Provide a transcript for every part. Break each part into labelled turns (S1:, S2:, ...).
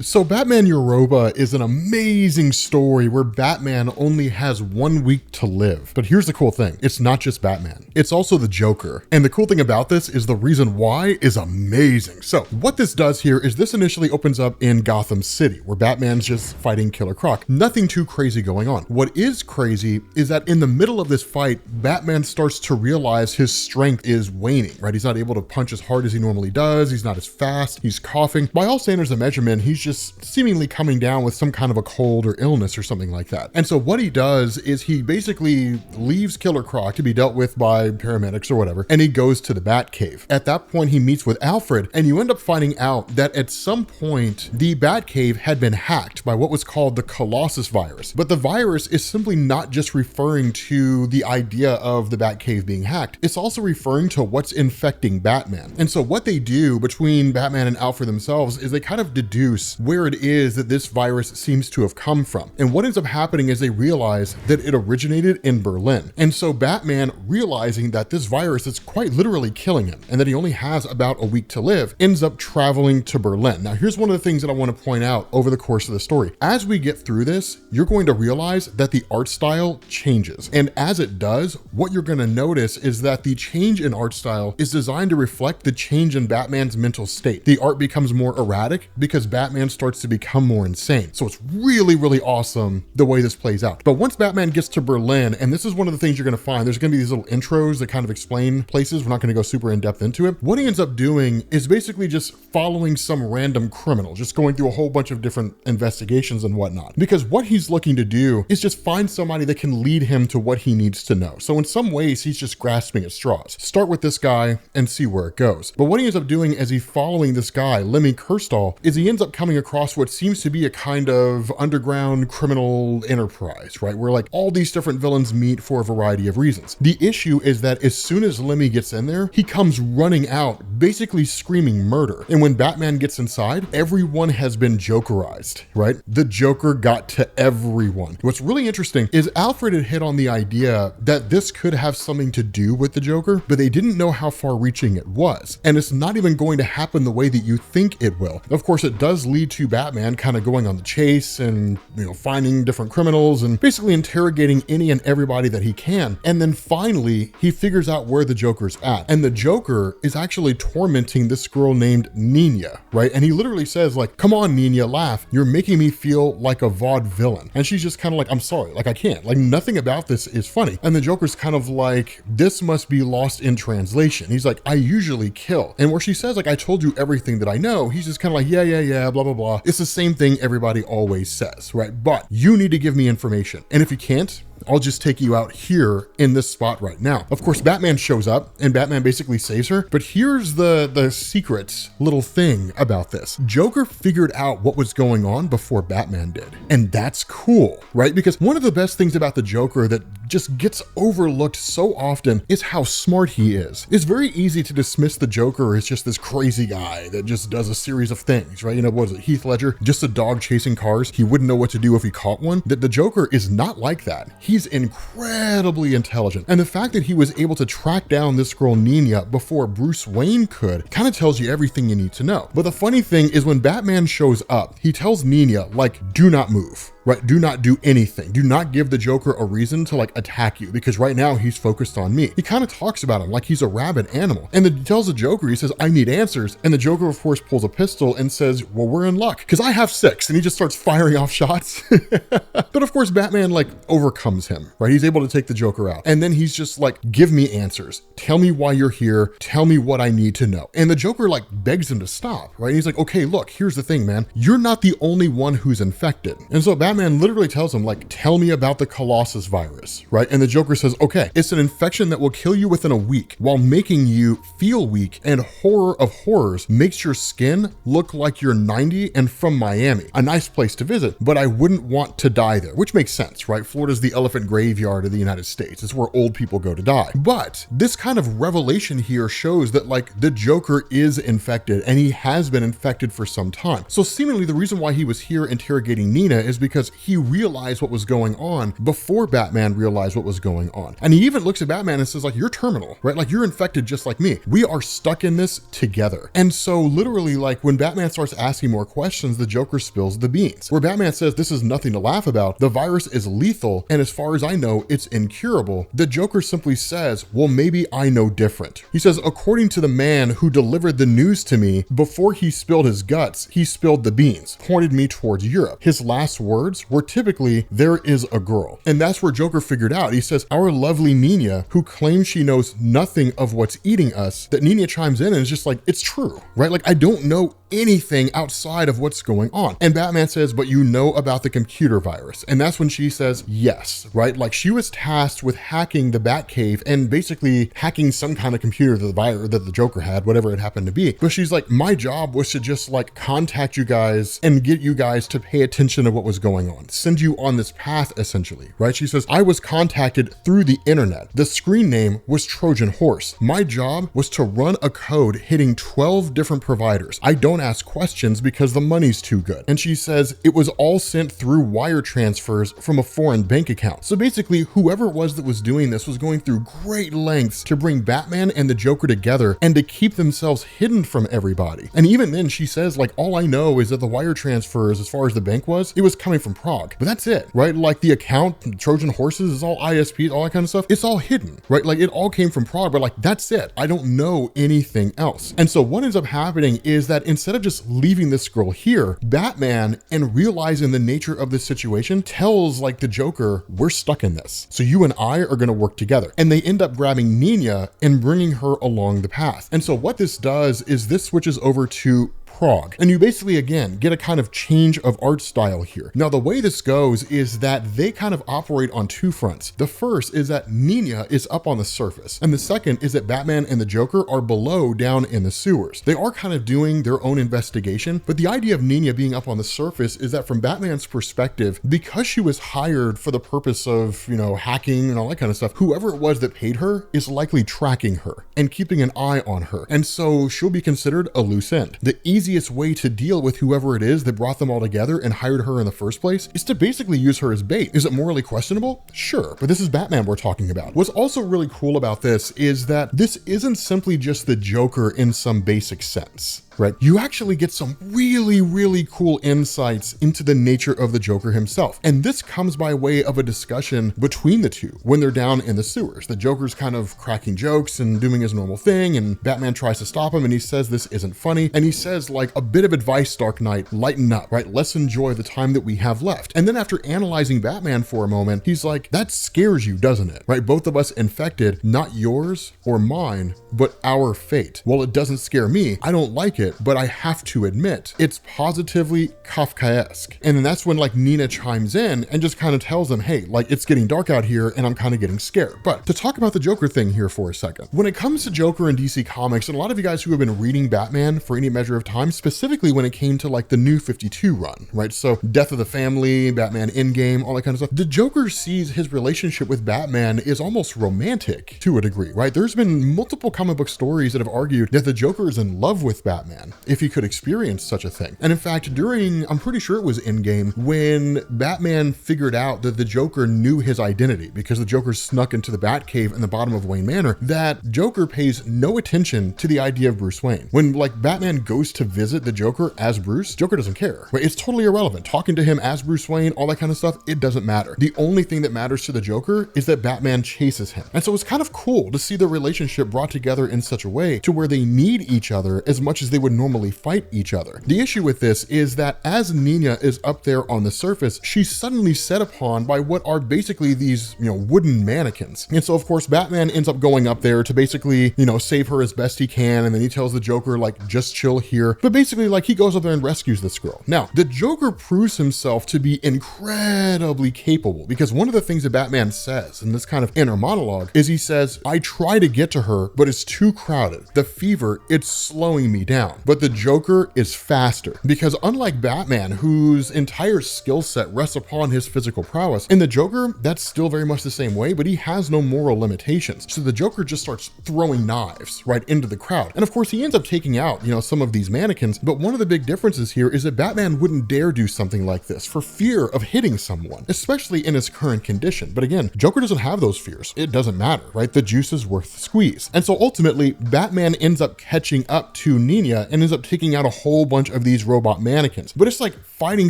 S1: So Batman Europa is an amazing story where Batman only has 1 week to live. But here's the cool thing. It's not just Batman. It's also the Joker. And the cool thing about this is the reason why is amazing. So what this does here is this initially opens up in Gotham City where Batman's just fighting Killer Croc. Nothing too crazy going on. What is crazy is that in the middle of this fight, Batman starts to realize his strength is waning, right? He's not able to punch as hard as he normally does. He's not as fast. He's coughing. By all standards of measurement, he's just seemingly coming down with some kind of a cold or illness or something like that. And so what he does is he basically leaves Killer Croc to be dealt with by paramedics or whatever, and he goes to the Batcave. At that point, he meets with Alfred, and you end up finding out that at some point, the Batcave had been hacked by what was called the Colossus virus. But the virus is simply not just referring to the idea of the Batcave being hacked. It's also referring to what's infecting Batman. And so what they do between Batman and Alfred themselves is they kind of deduce where it is that this virus seems to have come from. And what ends up happening is they realize that it originated in Berlin. And so Batman, realizing that this virus is quite literally killing him and that he only has about a week to live, ends up traveling to Berlin. Now, here's one of the things that I want to point out over the course of the story. As we get through this, you're going to realize that the art style changes. And as it does, what you're going to notice is that the change in art style is designed to reflect the change in Batman's mental state. The art becomes more erratic because Batman starts to become more insane. So it's really, really awesome the way this plays out. But once Batman gets to Berlin, and this is one of the things you're going to find, there's going to be these little intros that kind of explain places. We're not going to go super in depth into it. What he ends up doing is basically just following some random criminal, just going through a whole bunch of different investigations and whatnot. Because what he's looking to do is just find somebody that can lead him to what he needs to know. So in some ways, he's just grasping at straws. Start with this guy and see where it goes. But what he ends up doing as he's following this guy, Lemmy Kirstall, is he ends up coming across what seems to be a kind of underground criminal enterprise, right? Where like all these different villains meet for a variety of reasons. The issue is that as soon as Lemmy gets in there, he comes running out, basically screaming murder. And when Batman gets inside, everyone has been Jokerized, right? The Joker got to everyone. What's really interesting is Alfred had hit on the idea that this could have something to do with the Joker, but they didn't know how far reaching it was. And it's not even going to happen the way that you think it will. Of course, it does lead to Batman kind of going on the chase and, finding different criminals and basically interrogating any and everybody that he can. And then finally, he figures out where the Joker's at. And the Joker is actually tormenting this girl named Nina, right? And he literally says like, come on, Nina, laugh. You're making me feel like a vaudevillain. And she's just kind of like, I'm sorry, like I can't. Like nothing about this is funny. And the Joker's kind of like, this must be lost in translation. He's like, I usually kill. And where she says like, I told you everything that I know, he's just kind of like, yeah, blah, blah, blah. It's the same thing everybody always says, right? But you need to give me information. And if you can't, I'll just take you out here in this spot right now. Of course, Batman shows up and Batman basically saves her. But here's the secret little thing about this. Joker figured out what was going on before Batman did. And that's cool, right? Because one of the best things about the Joker that just gets overlooked so often is how smart he is. It's very easy to dismiss the Joker as just this crazy guy that just does a series of things, right? What was it, Heath Ledger? Just a dog chasing cars. He wouldn't know what to do if he caught one. That the Joker is not like that. He's incredibly intelligent. And the fact that he was able to track down this girl Nina before Bruce Wayne could kind of tells you everything you need to know. But the funny thing is when Batman shows up, he tells Nina, like, do not move. Right? Do not do anything. Do not give the Joker a reason to like attack you because right now he's focused on me. He kind of talks about him like he's a rabid animal. And then he tells the Joker, he says, I need answers. And the Joker, of course, pulls a pistol and says, well, we're in luck because I have 6. And he just starts firing off shots. But of course, Batman like overcomes him, right? He's able to take the Joker out. And then he's just like, give me answers. Tell me why you're here. Tell me what I need to know. And the Joker like begs him to stop, right? And he's like, okay, look, here's the thing, man. You're not the only one who's infected. And so Batman literally tells him like, tell me about the Colossus virus, right? And the Joker says, okay, it's an infection that will kill you within a week while making you feel weak, and horror of horrors makes your skin look like you're 90 and from Miami. A nice place to visit, but I wouldn't want to die there, which makes sense, right? Florida's the elephant graveyard of the United States. It's where old people go to die. But this kind of revelation here shows that like the Joker is infected and he has been infected for some time. So seemingly the reason why he was here interrogating Nina is because because he realized what was going on before Batman realized what was going on. And he even looks at Batman and says, like, you're terminal, right? Like, you're infected just like me. We are stuck in this together. And so literally, like, when Batman starts asking more questions, the Joker spills the beans. Where Batman says, this is nothing to laugh about. The virus is lethal, and as far as I know, it's incurable. The Joker simply says, well, maybe I know different. He says, according to the man who delivered the news to me, before he spilled his guts, he spilled the beans, pointed me towards Europe. His last words were typically, there is a girl. And that's where Joker figured out. He says, our lovely Nina, who claims she knows nothing of what's eating us, that Nina chimes in and is just like, it's true, right? Like, I don't know anything outside of what's going on. And Batman says, but you know about the computer virus. And that's when she says, yes, right? Like, she was tasked with hacking the Batcave and basically hacking some kind of computer that the Joker had, whatever it happened to be. But she's like, my job was to just like contact you guys and get you guys to pay attention to what was going on, send you on this path essentially, right? She says, I was contacted through the internet. The screen name was Trojan Horse. My job was to run a code hitting 12 different providers. I don't ask questions because the money's too good. And she says it was all sent through wire transfers from a foreign bank account. So basically, whoever it was that was doing this was going through great lengths to bring Batman and the Joker together and to keep themselves hidden from everybody. And even then she says, like, all I know is that the wire transfers, as far as the bank was, it was coming from Prague. But that's it, right? Like, the account, Trojan Horses, is all ISPs, all that kind of stuff. It's all hidden, right? Like, it all came from Prague, but like, that's it. I don't know anything else. And so what ends up happening is that instead of just leaving this girl here, Batman, and realizing the nature of this situation, tells like the Joker, we're stuck in this. So you and I are going to work together. And they end up grabbing Nina and bringing her along the path. And so what this does is this switches over to Prague. And you basically, again, get a kind of change of art style here. Now, the way this goes is that they kind of operate on two fronts. The first is that Nina is up on the surface. And the second is that Batman and the Joker are below, down in the sewers. They are kind of doing their own investigation, but the idea of Nina being up on the surface is that from Batman's perspective, because she was hired for the purpose of, you know, hacking and all that kind of stuff, whoever it was that paid her is likely tracking her and keeping an eye on her. And so she'll be considered a loose end. The easiest way to deal with whoever it is that brought them all together and hired her in the first place is to basically use her as bait. Is it morally questionable? Sure, but this is Batman we're talking about. What's also really cool about this is that this isn't simply just the Joker in some basic sense, right? You actually get some really, really cool insights into the nature of the Joker himself. And this comes by way of a discussion between the two when they're down in the sewers. The Joker's kind of cracking jokes and doing his normal thing, and Batman tries to stop him and he says this isn't funny. And he says, like, a bit of advice, Dark Knight, lighten up, right? Let's enjoy the time that we have left. And then after analyzing Batman for a moment, he's like, that scares you, doesn't it? Right? Both of us infected, not yours or mine, but our fate. Well, it doesn't scare me. I don't like it, but I have to admit, it's positively Kafkaesque. And then that's when like Nina chimes in and just kind of tells them, hey, like, it's getting dark out here and I'm kind of getting scared. But to talk about the Joker thing here for a second, when it comes to Joker and DC Comics, and a lot of you guys who have been reading Batman for any measure of time, specifically when it came to like the New 52 run, right? So Death of the Family, Batman Endgame, all that kind of stuff. The Joker sees his relationship with Batman is almost romantic to a degree, right? There's been multiple comic book stories that have argued that the Joker is in love with Batman, if he could experience such a thing. And in fact, during, I'm pretty sure it was Endgame, when Batman figured out that the Joker knew his identity because the Joker snuck into the Batcave in the bottom of Wayne Manor, that Joker pays no attention to the idea of Bruce Wayne. When like Batman goes to visit the Joker as Bruce, Joker doesn't care, right? It's totally irrelevant. Talking to him as Bruce Wayne, all that kind of stuff, it doesn't matter. The only thing that matters to the Joker is that Batman chases him. And so it's kind of cool to see the relationship brought together in such a way to where they need each other as much as they would normally fight each other. The issue with this is that as Nina is up there on the surface, she's suddenly set upon by what are basically these, you know, wooden mannequins. And so of course, Batman ends up going up there to basically, you know, save her as best he can. And then he tells the Joker, like, just chill here. But basically, like, he goes up there and rescues this girl. Now, the Joker proves himself to be incredibly capable because one of the things that Batman says in this kind of inner monologue is he says, I try to get to her, but it's too crowded. The fever, it's slowing me down. down. But the Joker is faster because unlike Batman, whose entire skill set rests upon his physical prowess, in the Joker, that's still very much the same way, but he has no moral limitations. So the Joker just starts throwing knives right into the crowd. And of course, he ends up taking out, some of these mannequins. But one of the big differences here is that Batman wouldn't dare do something like this for fear of hitting someone, especially in his current condition. But again, Joker doesn't have those fears. It doesn't matter, right? The juice is worth the squeeze. And so ultimately, Batman ends up catching up to Nina and ends up taking out a whole bunch of these robot mannequins. But it's like fighting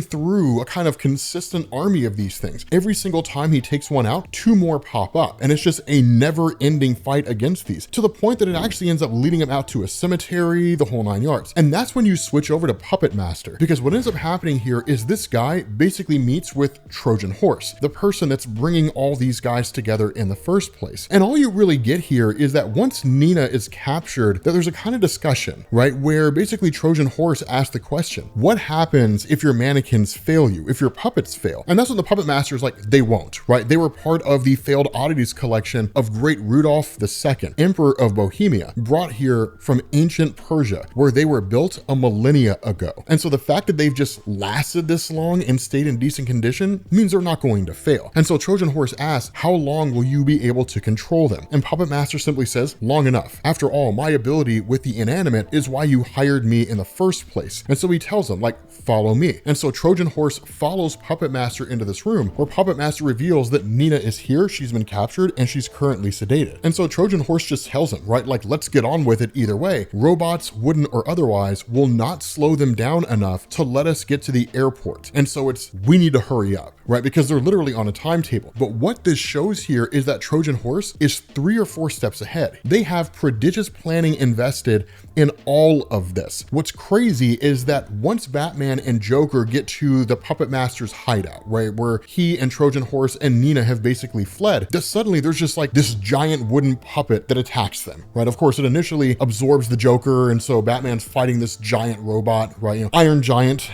S1: through a kind of consistent army of these things. Every single time he takes one out, 2 more pop up. And it's just a never-ending fight against these, to the point that it actually ends up leading him out to a cemetery, the whole 9 yards. And that's when you switch over to Puppet Master, because what ends up happening here is this guy basically meets with Trojan Horse, the person that's bringing all these guys together in the first place. And all you really get here is that once Nina is captured, that there's a kind of discussion, right, where basically Trojan Horse asks the question, what happens if your mannequins fail you, if your puppets fail? And that's when the Puppet Master is like, they won't, right? They were part of the failed oddities collection of Great Rudolph II, Emperor of Bohemia, brought here from ancient Persia, where they were built a millennia ago. And so the fact that they've just lasted this long and stayed in decent condition means they're not going to fail. And so Trojan Horse asks, how long will you be able to control them? And Puppet Master simply says, long enough. After all, my ability with the inanimate is why you hired me in the first place. And so he tells them, like, follow me. And so Trojan Horse follows Puppet Master into this room where Puppet Master reveals that Nina is here, she's been captured, and she's currently sedated. And so Trojan Horse just tells him, right, like, let's get on with it either way. Robots, wooden or otherwise, will not slow them down enough to let us get to the airport. And so we need to hurry up, right? Because they're literally on a timetable. But what this shows here is that Trojan Horse is 3 or 4 steps ahead. They have prodigious planning invested in all of this. What's crazy is that once Batman and Joker get to the Puppet Master's hideout, right, where he and Trojan Horse and Nina have basically fled, that suddenly there's just like this giant wooden puppet that attacks them, right? Of course, it initially absorbs the Joker, and so Batman's fighting this giant robot, right? Iron Giant,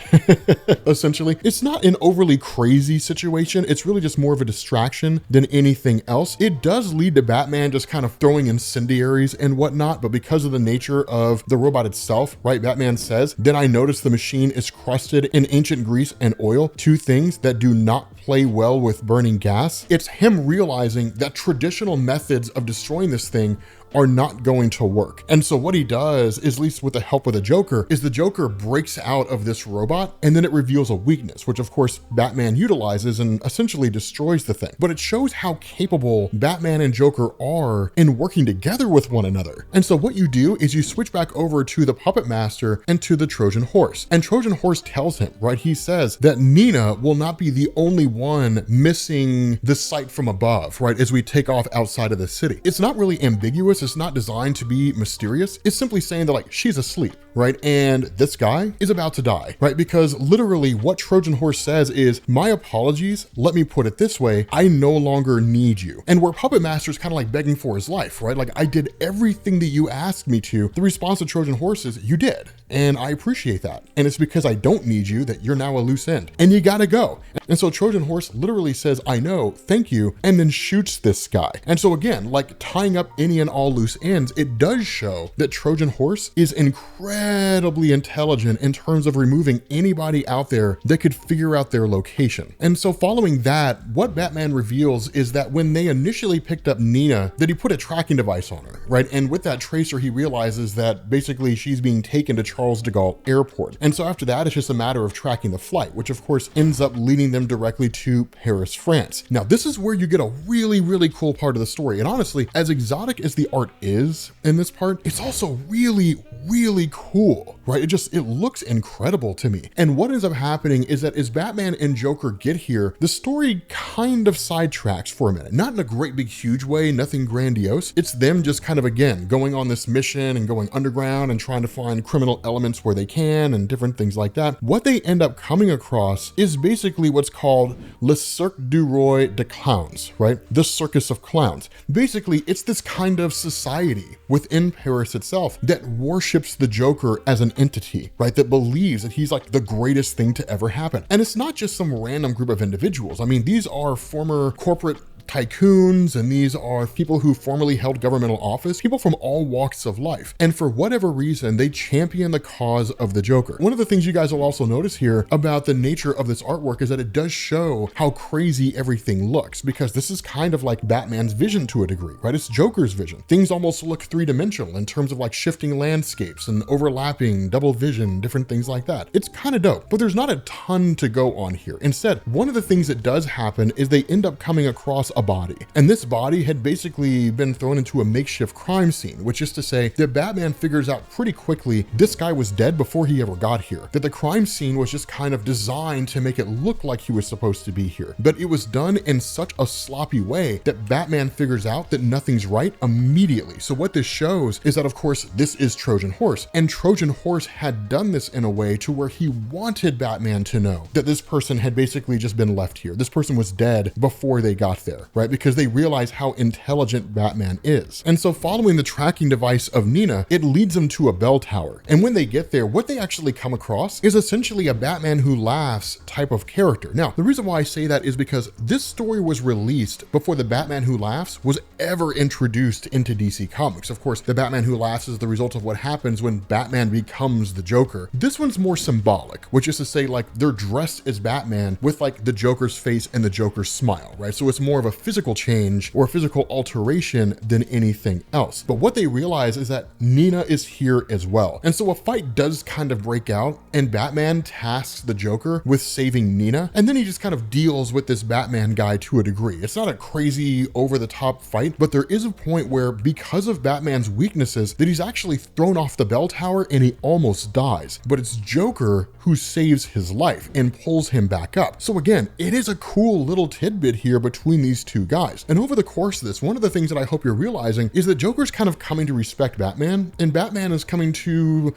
S1: essentially. It's not an overly crazy situation. It's really just more of a distraction than anything else. It does lead to Batman just kind of throwing incendiaries and whatnot, but because of the nature of the robot itself, right, Batman says, then I noticed the machine is crusted in ancient grease and oil, 2 things that do not play well with burning gas. It's him realizing that traditional methods of destroying this thing are not going to work. And so what he does is, at least with the help of the Joker, is the Joker breaks out of this robot and then it reveals a weakness, which of course Batman utilizes and essentially destroys the thing. But it shows how capable Batman and Joker are in working together with one another. And so what you do is you switch back over to the Puppet Master and to the Trojan Horse. And Trojan Horse tells him, right, he says that Nina will not be the only one missing the sight from above, right, as we take off outside of the city. It's not really ambiguous. It's not designed to be mysterious. It's simply saying that, like, she's asleep, right? And this guy is about to die, right? Because literally what Trojan Horse says is, my apologies, let me put it this way, I no longer need you. And where Puppet Master is kind of like begging for his life, right? Like, I did everything that you asked me to. The response of Trojan Horse is, you did. And I appreciate that. And it's because I don't need you that you're now a loose end and you gotta go. And so Trojan Horse literally says, I know, thank you, and then shoots this guy. And so again, like tying up any and all loose ends, it does show that Trojan Horse is incredibly intelligent in terms of removing anybody out there that could figure out their location. And so following that, what Batman reveals is that when they initially picked up Nina, that he put a tracking device on her, right? And with that tracer, he realizes that basically she's being taken to Charles de Gaulle Airport. And so after that, it's just a matter of tracking the flight, which of course ends up leading them directly to Paris, France. Now, this is where you get a really, really cool part of the story. And honestly, as exotic as the art is in this part, it's also really, really cool, right? It looks incredible to me. And what ends up happening is that as Batman and Joker get here, the story kind of sidetracks for a minute. Not in a great big huge way, nothing grandiose. It's them just kind of, again, going on this mission and going underground and trying to find criminal elements where they can and different things like that. What they end up coming across is basically what's called Le Cirque du Roi de Clowns, right? The Circus of Clowns. Basically, it's this kind of society within Paris itself that worships the Joker as an entity, right? That believes that he's like the greatest thing to ever happen. And it's not just some random group of individuals. I mean, these are former corporate tycoons, and these are people who formerly held governmental office, people from all walks of life. And for whatever reason, they champion the cause of the Joker. One of the things you guys will also notice here about the nature of this artwork is that it does show how crazy everything looks, because this is kind of like Batman's vision to a degree, right? It's Joker's vision. Things almost look three-dimensional in terms of like shifting landscapes and overlapping, double vision, different things like that. It's kind of dope, but there's not a ton to go on here. Instead, one of the things that does happen is they end up coming across a body, and this body had basically been thrown into a makeshift crime scene, which is to say that Batman figures out pretty quickly this guy was dead before he ever got here, that the crime scene was just kind of designed to make it look like he was supposed to be here, but it was done in such a sloppy way that Batman figures out that nothing's right immediately. So what this shows is that, of course, this is Trojan Horse, and Trojan Horse had done this in a way to where he wanted Batman to know that this person had basically just been left here. This person was dead before they got there, right? Because they realize how intelligent Batman is. And so following the tracking device of Nina, it leads them to a bell tower. And when they get there, what they actually come across is essentially a Batman who laughs type of character. Now, the reason why I say that is because this story was released before the Batman who laughs was ever introduced into DC Comics. Of course, the Batman who laughs is the result of what happens when Batman becomes the Joker. This one's more symbolic, which is to say, like, they're dressed as Batman with like the Joker's face and the Joker's smile, right? So it's more of a physical change or a physical alteration than anything else. But what they realize is that Nina is here as well. And so a fight does kind of break out, and Batman tasks the Joker with saving Nina, and then he just kind of deals with this Batman guy to a degree. It's not a crazy over-the-top fight, but there is a point where, because of Batman's weaknesses, that he's actually thrown off the bell tower and he almost dies. But it's Joker who saves his life and pulls him back up. So again, it is a cool little tidbit here between these two guys. And over the course of this, one of the things that I hope you're realizing is that Joker's kind of coming to respect Batman, and Batman is coming to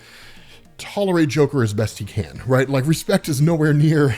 S1: tolerate Joker as best he can, right? Like, respect is nowhere near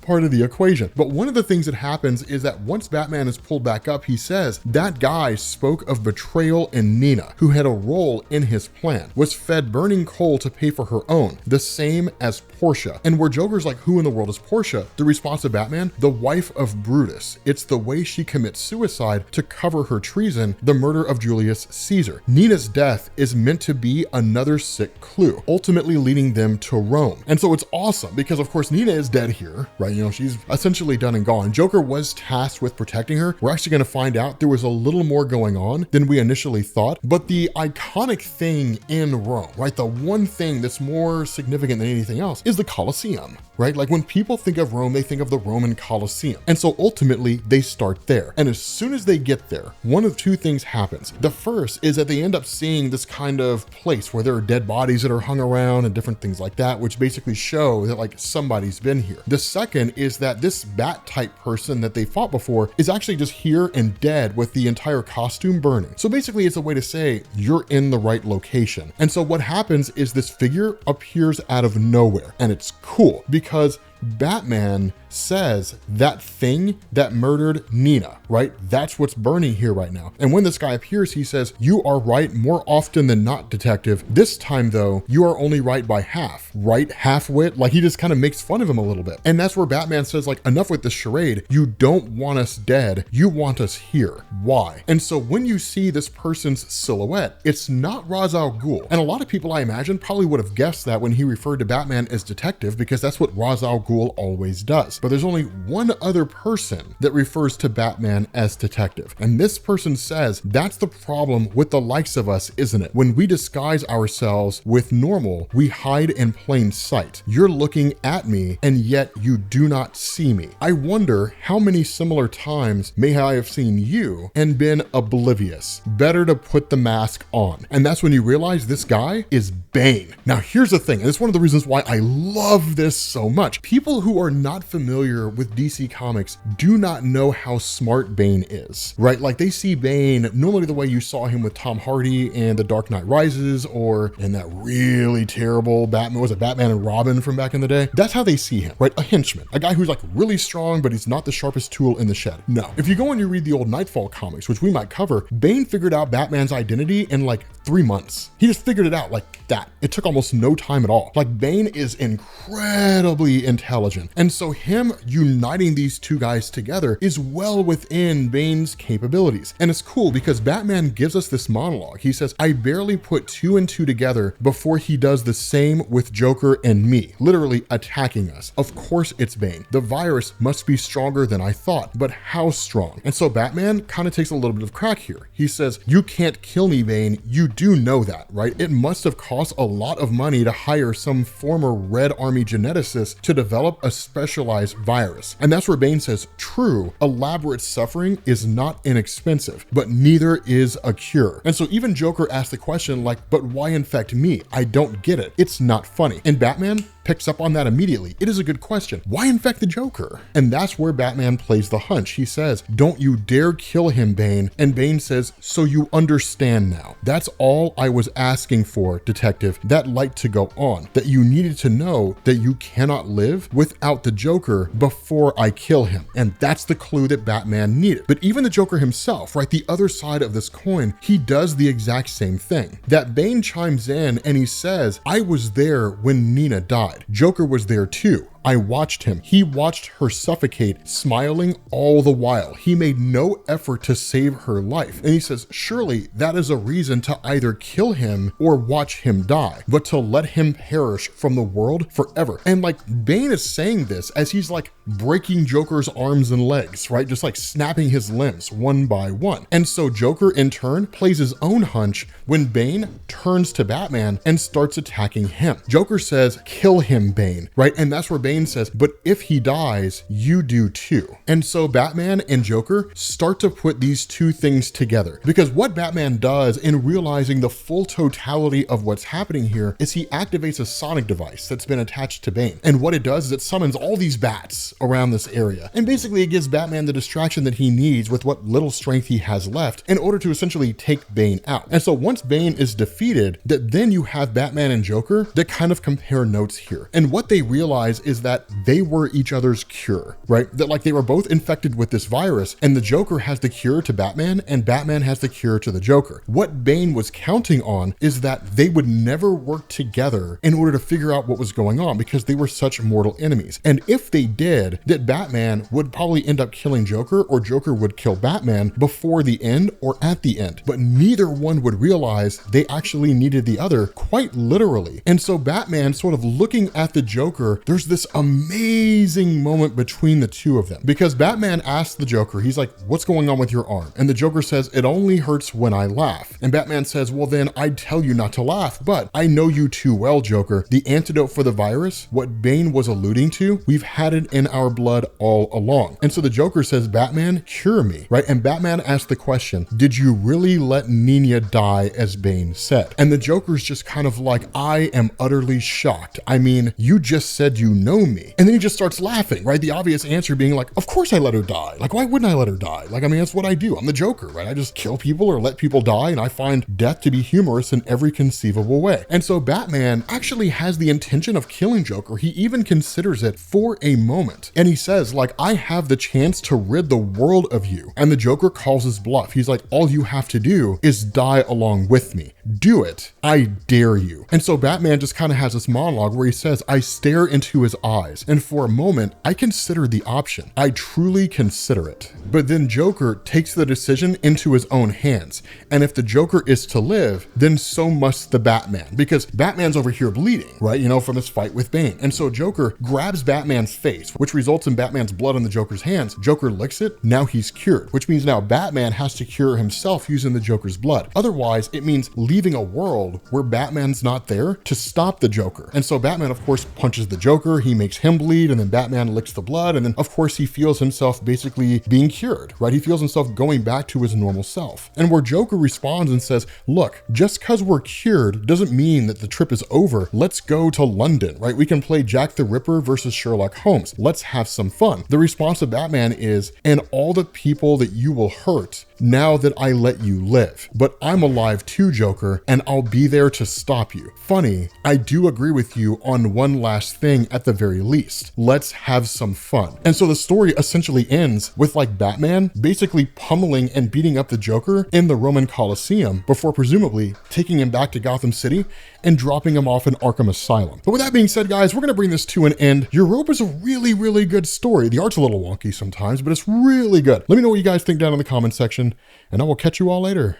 S1: part of the equation. But one of the things that happens is that once Batman is pulled back up, he says that guy spoke of betrayal, and Nina, who had a role in his plan, was fed burning coal to pay for her own, the same as Portia. And where Joker's like, who in the world is Portia? The response of Batman, the wife of Brutus. It's the way she commits suicide to cover her treason, the murder of Julius Caesar. Nina's death is meant to be another sick clue, ultimately leading them to Rome. And so it's awesome because, of course, Nina is dead here, right? You know, she's essentially done and gone. Joker was tasked with protecting her. We're actually going to find out there was a little more going on than we initially thought. But the iconic thing in Rome, right? The one thing that's more significant than anything else is the Colosseum, right? Like, when people think of Rome, they think of the Roman Colosseum. And so ultimately they start there. And as soon as they get there, one of two things happens. The first is that they end up seeing this kind of place where there are dead bodies that are hung around and different things like that, which basically show that like somebody's been here. The second is that this bat type person that they fought before is actually just here and dead with the entire costume burning. So basically it's a way to say you're in the right location. And so what happens is this figure appears out of nowhere, and it's cool because Batman says that thing that murdered Nina, right? That's what's burning here right now. And when this guy appears, he says, you are right more often than not, detective. This time though, you are only right by half, right? Half-wit. Like, he just kind of makes fun of him a little bit. And that's where Batman says, like, enough with this charade. You don't want us dead. You want us here. Why? And so when you see this person's silhouette, it's not Ra's al Ghul. And a lot of people, I imagine, probably would have guessed that when he referred to Batman as detective, because that's what Ra's al Ghul always does. But there's only one other person that refers to Batman as detective. And this person says, that's the problem with the likes of us, isn't it? When we disguise ourselves with normal, we hide in plain sight. You're looking at me, and yet you do not see me. I wonder how many similar times may I have seen you and been oblivious. Better to put the mask on. And that's when you realize this guy is Bane. Now, here's the thing, and it's one of the reasons why I love this so much. People who are not familiar with DC Comics do not know how smart Bane is, right? Like, they see Bane normally the way you saw him with Tom Hardy in The Dark Knight Rises, or in that really terrible Batman, was it Batman and Robin from back in the day? That's how they see him, right? A henchman, a guy who's like really strong, but he's not the sharpest tool in the shed. No, if you go and you read the old Nightfall comics, which we might cover, Bane figured out Batman's identity in like 3 months. He just figured it out like that. It took almost no time at all. Like, Bane is incredibly intelligent. And so him uniting these two guys together is well within Bane's capabilities. And it's cool because Batman gives us this monologue. He says, I barely put 2 and 2 together before he does the same with Joker and me, literally attacking us. Of course it's Bane. The virus must be stronger than I thought, but how strong? And so Batman kind of takes a little bit of crack here. He says, you can't kill me, Bane. You do know that, right? It must have cost a lot of money to hire some former Red Army geneticist to develop a specialized virus. And that's where Bane says, true, elaborate suffering is not inexpensive, but neither is a cure. And so even Joker asks the question like, but why infect me? I don't get it. It's not funny. And Batman picks up on that immediately. It is a good question. Why infect the Joker? And that's where Batman plays the hunch. He says, don't you dare kill him, Bane. And Bane says, so you understand now. That's all I was asking for, detective. That light to go on, that you needed to know that you cannot live without the Joker before I kill him. And that's the clue that Batman needed. But even the Joker himself, right, the other side of this coin, he does the exact same thing. That Bane chimes in and he says, I was there when Nina died. Joker was there too. I watched him. He watched her suffocate, smiling all the while. He made no effort to save her life. And he says, surely that is a reason to either kill him or watch him die, but to let him perish from the world forever. And like, Bane is saying this as he's like breaking Joker's arms and legs, right? Just like snapping his limbs one by one. And so Joker in turn plays his own hunch when Bane turns to Batman and starts attacking him. Joker says, kill him, Bane, right? And that's where Bane says, but if he dies, you do too. And so Batman and Joker start to put these two things together, because what Batman does in realizing the full totality of what's happening here is he activates a sonic device that's been attached to Bane. And what it does is it summons all these bats around this area. And basically it gives Batman the distraction that he needs with what little strength he has left in order to essentially take Bane out. And so once Bane is defeated, then you have Batman and Joker that kind of compare notes here. And what they realize is that they were each other's cure, right? That like they were both infected with this virus, and the Joker has the cure to Batman and Batman has the cure to the Joker. What Bane was counting on is that they would never work together in order to figure out what was going on because they were such mortal enemies. And if they did, that Batman would probably end up killing Joker or Joker would kill Batman before the end or at the end. But neither one would realize they actually needed the other, quite literally. And so Batman sort of looking at the Joker, there's this amazing moment between the two of them, because Batman asks the Joker, he's like, what's going on with your arm? And the Joker says, it only hurts when I laugh. And Batman says, well then I'd tell you not to laugh, but I know you too well, Joker. The antidote for the virus, what Bane was alluding to, we've had it in our blood all along. And so the Joker says, Batman, cure me, right? And Batman asks the question, did you really let Nina die as Bane said? And the Joker's just kind of like, I am utterly shocked. I mean, you just said you know me. And then he just starts laughing, right? The obvious answer being like, of course I let her die. Like, why wouldn't I let her die? Like, I mean, that's what I do. I'm the Joker, right? I just kill people or let people die, and I find death to be humorous in every conceivable way. And so Batman actually has the intention of killing Joker. He even considers it for a moment. And he says, like, I have the chance to rid the world of you. And the Joker calls his bluff. He's like, all you have to do is die along with me. Do it. I dare you. And so Batman just kind of has this monologue where he says, I stare into his eyes, and for a moment, I consider the option. I truly consider it. But then Joker takes the decision into his own hands. And if the Joker is to live, then so must the Batman, because Batman's over here bleeding, right? You know, from his fight with Bane. And so Joker grabs Batman's face, which results in Batman's blood on the Joker's hands. Joker licks it. Now he's cured, which means now Batman has to cure himself using the Joker's blood. Otherwise, it means leaving a world where Batman's not there to stop the Joker. And so Batman, of course, punches the Joker. He makes him bleed, and then Batman licks the blood. And then, of course, he feels himself basically being cured, right? He feels himself going back to his normal self. And where Joker responds and says, look, just because we're cured doesn't mean that the trip is over. Let's go to London, right? We can play Jack the Ripper versus Sherlock Holmes. Let's have some fun. The response of Batman is, and all the people that you will hurt, now that I let you live. But I'm alive too, Joker, and I'll be there to stop you. Funny, I do agree with you on one last thing at the very least. Let's have some fun. And so the story essentially ends with like Batman basically pummeling and beating up the Joker in the Roman Colosseum before presumably taking him back to Gotham City and dropping him off in Arkham Asylum. But with that being said, guys, we're gonna bring this to an end. Europa's a really, really good story. The art's a little wonky sometimes, but it's really good. Let me know what you guys think down in the comment section, and I will catch you all later.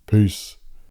S1: Peace.